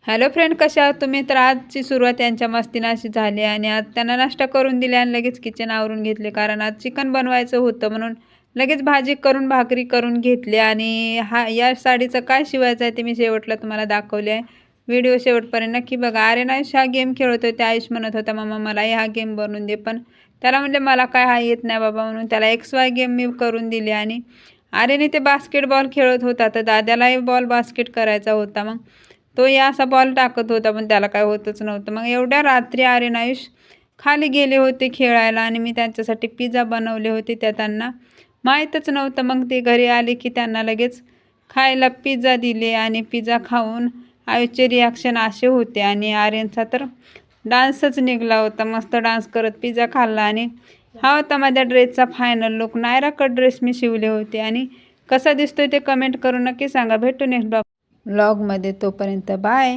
Hello friend, कशा आहात तुम्ही? तर आजची सुरुवात यांच्या मस्तीनं अशी झाली आणि आज त्यांना नाश्ता करून दिले आणि लगेच किचन आवरून घेतले, कारण आज चिकन बनवायचं होतं म्हणून लगेच भाजी करून भाकरी करून घेतली. आणि या साडीचं काय शिवायचं आहे ते मी शेवटला तुम्हाला दाखवले आहे. व्हिडिओ शेवटपर्यंत नक्की बघा. आर्यन आयुष हा गेम खेळत होते. आयुष म्हणत होता, मम्मा मलाही हा गेम बनवून दे, पण त्याला म्हणले मला काय हा येत नाही बाबा, म्हणून त्याला XY गेम मी करून दिली. आणि आर्यने ते बास्केटबॉल खेळत होता, तर दादालाही बॉल बास्केट करायचा होता. मग तोही असा बॉल टाकत होता, पण त्याला काय होतच नव्हतं. मग एवढ्या रात्री आर्यन आयुष खाली गेले होते खेळायला आणि मी त्यांच्यासाठी पिझ्झा बनवले होते. त्या त्यांना माहीतच नव्हतं. मग ते घरी आले की त्यांना लगेच खायला पिझ्झा दिले आणि पिझ्झा खाऊन आयुषचे रिॲक्शन असे होते. आणि आर्यनचा तर डान्सच निघाला होता. मस्त डान्स करत पिझ्झा खाल्ला. आणि हा होता माझ्या ड्रेसचा final look. Naira cut dress मी शिवले होते आणि कसा दिसतोय ते कमेंट करून नक्की सांगा. भेटू नेक्स्ट व्लॉगमध्ये. तोपर्यंत बाय.